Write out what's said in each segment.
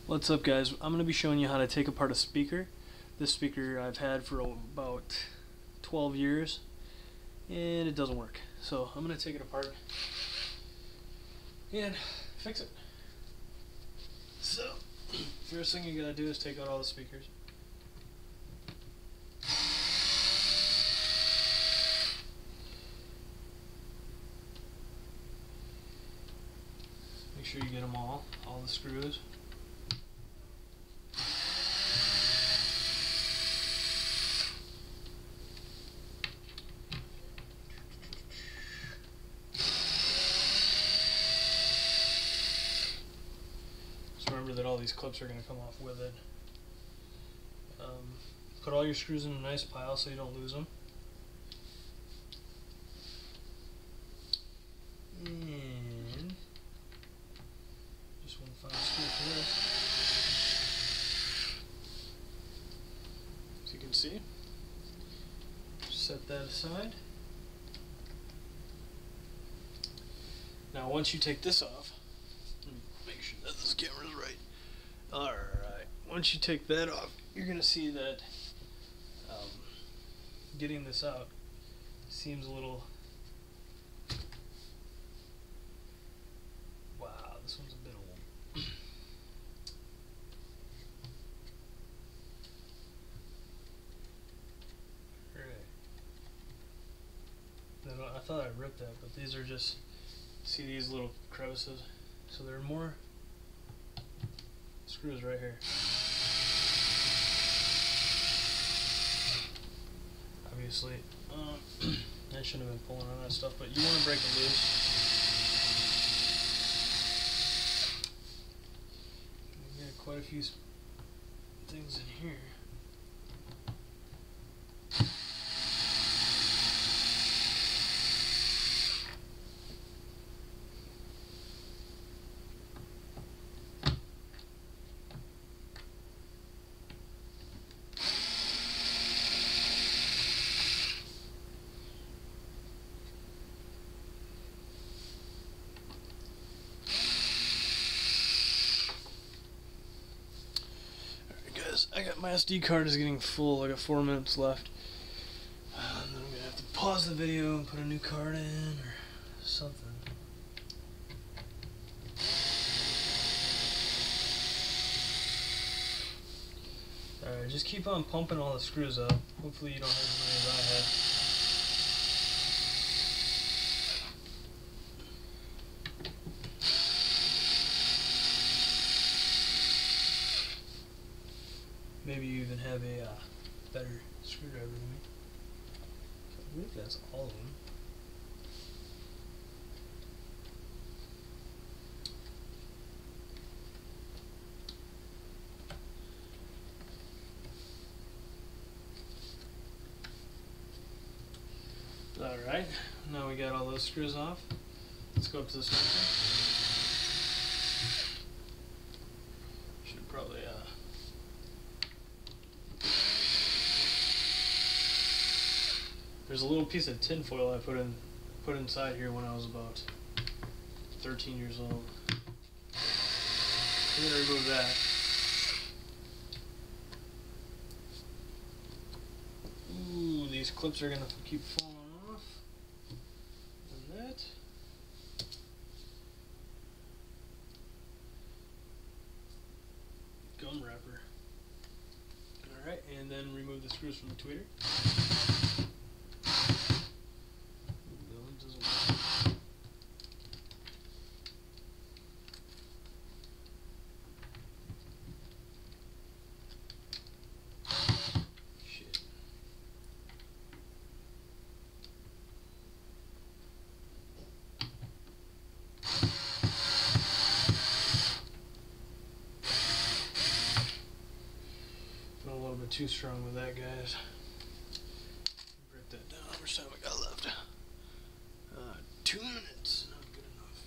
What's up, guys? I'm going to be showing you how to take apart a speaker. This speaker I've had for about 12 years and it doesn't work. So I'm going to take it apart and fix it. So first thing you got to do is take out all the speakers. Make sure you get them all the screws. Remember that all these clips are going to come off with it. Put all your screws in a nice pile so you don't lose them. And just one final screw for this. As you can see, set that aside. Now once you take this off, make sure that this camera is right. Alright, once you take that off, you're going to see that getting this out seems a little... Wow, this one's a bit old. Alright. I thought I ripped that, but these are just... See these little crevices? So there are more screws right here. Obviously, I shouldn't have been pulling on that stuff, but you want to break it loose. We got quite a few things in here. I got my SD card is getting full. I got 4 minutes left. And then I'm gonna have to pause the video and put a new card in or something. Alright, just keep on pumping all the screws up. Hopefully you don't have as many as I had. Maybe you even have a better screwdriver than me. I believe that's all of them. Alright, now we got all those screws off. Let's go up to the center. Should probably there's a little piece of tin foil I put inside here when I was about 13 years old. I'm gonna remove that. Ooh, these clips are gonna keep falling off. And that. Gum wrapper. Alright, and then remove the screws from the tweeter. A little bit too strong with that, guys. Break that down. How much time we got left? 2 minutes. Not good enough.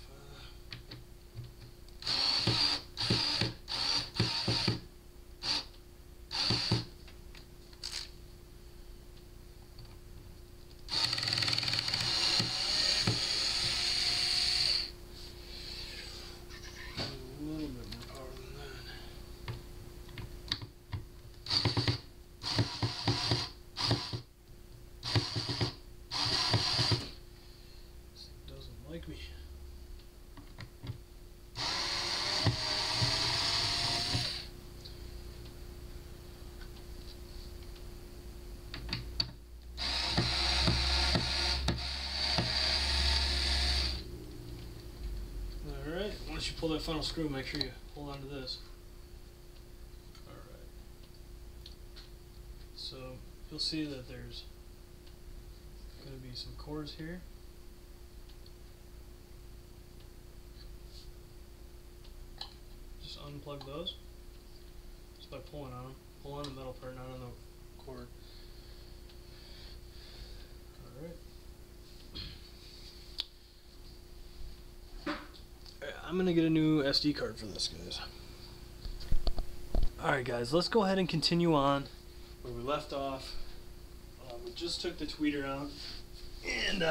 A little bit more power than that. like me. Alright, once you pull that final screw, make sure you hold on to this. Alright. So you'll see that there's going to be some cords here. Just unplug those just by pulling on them. Pull on the metal part, not on the cord. Alright. I'm going to get a new SD card for this, guys. Alright guys, let's go ahead and continue on where we left off. We just took the tweeter out, and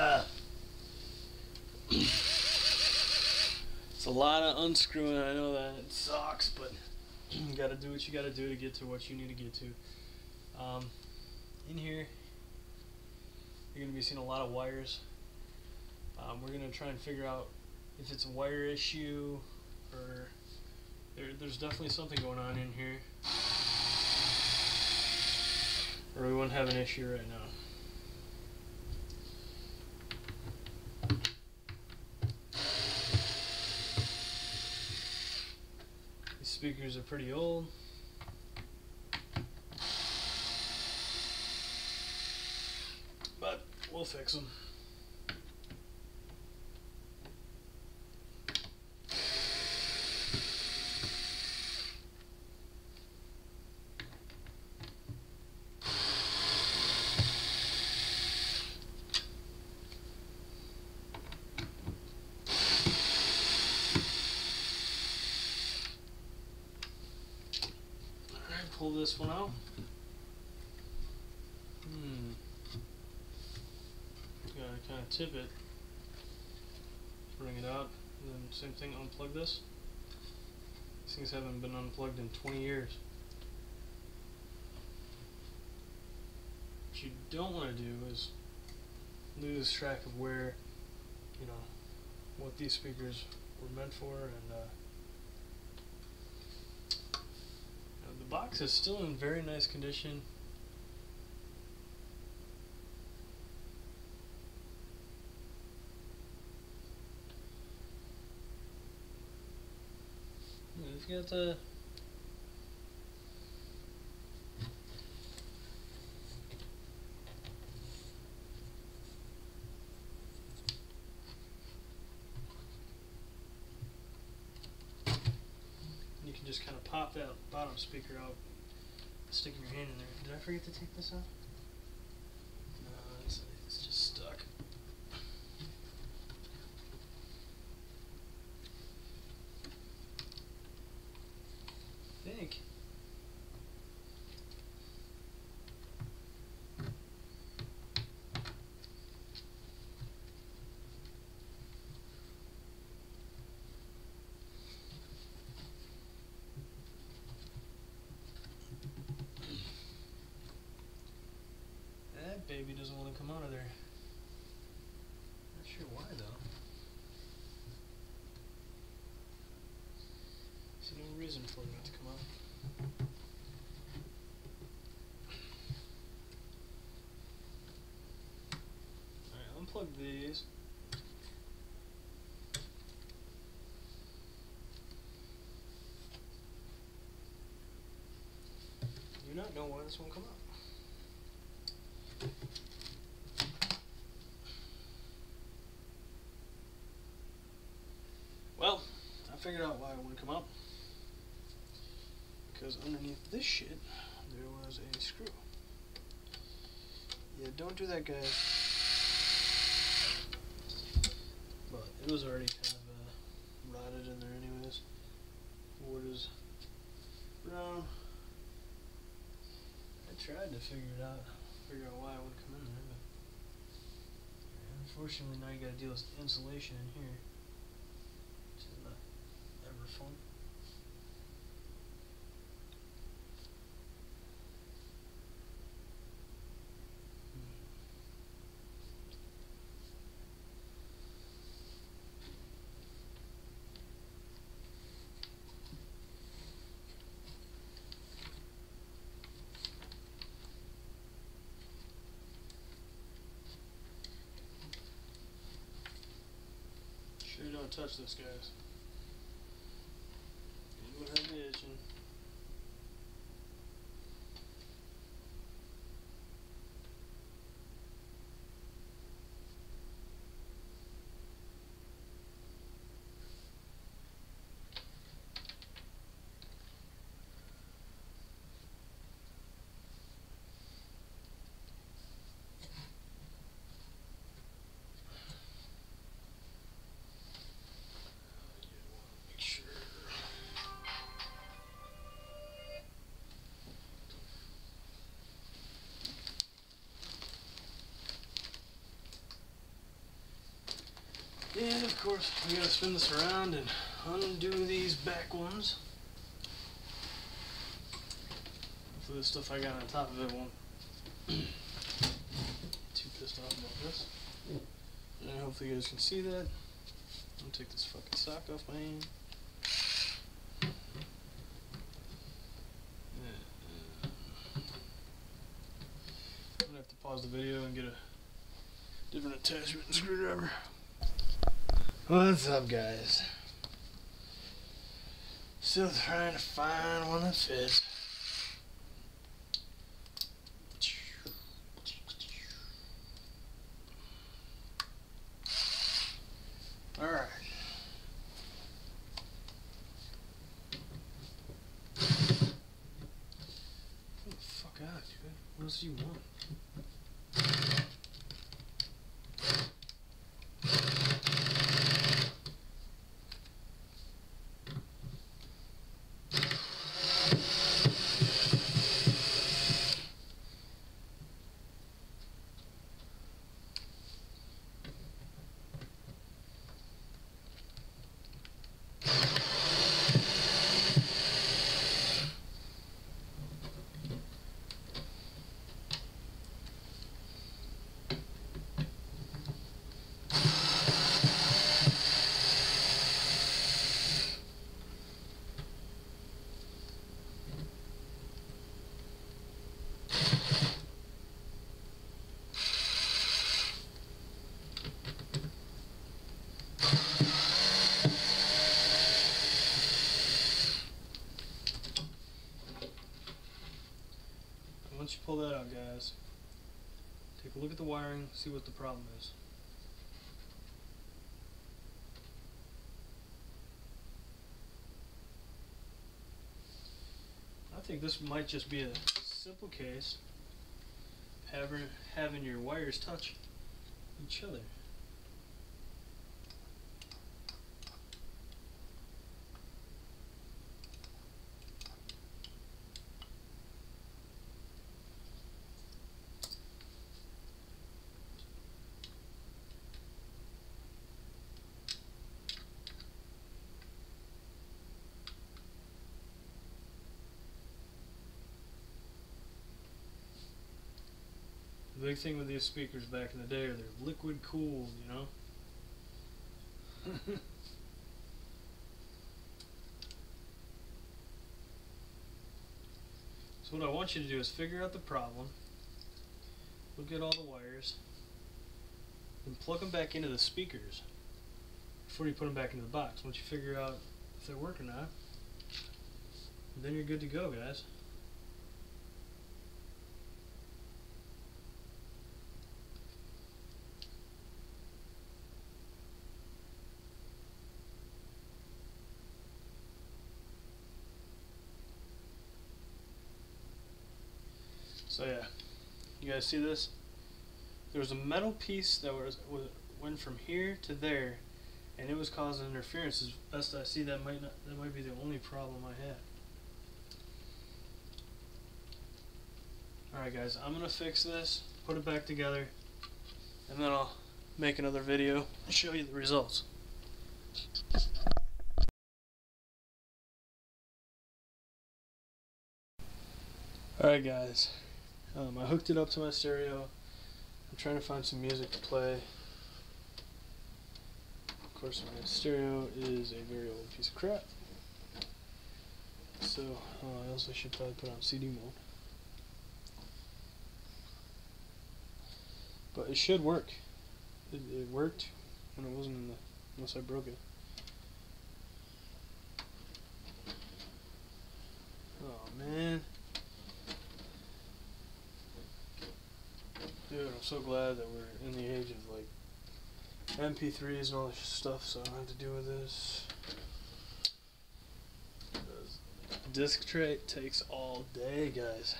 it's a lot of unscrewing. I know that it sucks, but you gotta do what you gotta do to get to what you need to get to. In here, you're gonna be seeing a lot of wires. We're gonna try and figure out if it's a wire issue or there's definitely something going on in here, or we wouldn't have an issue right now. These speakers are pretty old. But we'll fix them. Pull this one out. Gotta kind of tip it, bring it out, and then same thing, unplug this. These things haven't been unplugged in 20 years. What you don't want to do is lose track of where, what these speakers were meant for, and the box is still in very nice condition. We've got the you can just kind of pop that bottom speaker out, sticking your hand in there. Did I forget to take this out? No, it's just stuck. I think. That baby doesn't want to come out of there. Not sure why though. See no reason for it not to come out. Alright, unplug these. Do not know why this won't come out. Well, I figured out why it wouldn't come out. Because underneath this shit, there was a screw. Yeah, don't do that, guys. But it was already kind of rotted in there anyways. Wood is brown. I tried to figure out why it would come in there, but unfortunately now you gotta deal with insulation in here. Which is not ever fun. Sure don't touch this, guys. You will have me itching. Make sure. And of course, we gotta spin this around and undo these back ones. Hopefully the stuff I got on top of it won't too pissed off about this. And hopefully you guys can see that. I'm gonna take this fucking sock off my hand. I'm gonna have to pause the video and get a different attachment and screwdriver. What's up, guys? Still trying to find one that fits. Alright. Get the fuck out, dude. What else do you want? Once you pull that out, guys, take a look at the wiring, see what the problem is. I think this might just be a simple case of having your wires touch each other. The big thing with these speakers back in the day are they're liquid cooled, you know? So what I want you to do is figure out the problem, look at all the wires, and plug them back into the speakers before you put them back into the box. Once you figure out if they work or not, then you're good to go, guys. So yeah, you guys see this? There was a metal piece that went from here to there, and it was causing interference. As best I see, that might be the only problem I had. All right, guys, I'm gonna fix this, put it back together, and then I'll make another video and show you the results. All right, guys. I hooked it up to my stereo. I'm trying to find some music to play. Of course, my stereo is a very old piece of crap. So I also should probably put on CD mode. But it should work. It worked when it wasn't in the unless I broke it. Oh man. Dude, I'm so glad that we're in the age of like MP3s and all this stuff, so I don't have to deal with this. Disc tray takes all day, guys.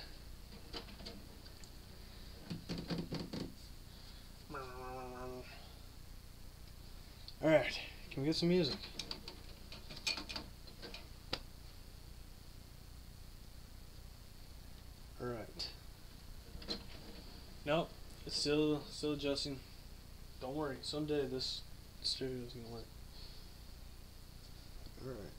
Alright, can we get some music? Alright. Nope, it's still adjusting. Don't worry, someday this stereo is gonna work. Alright.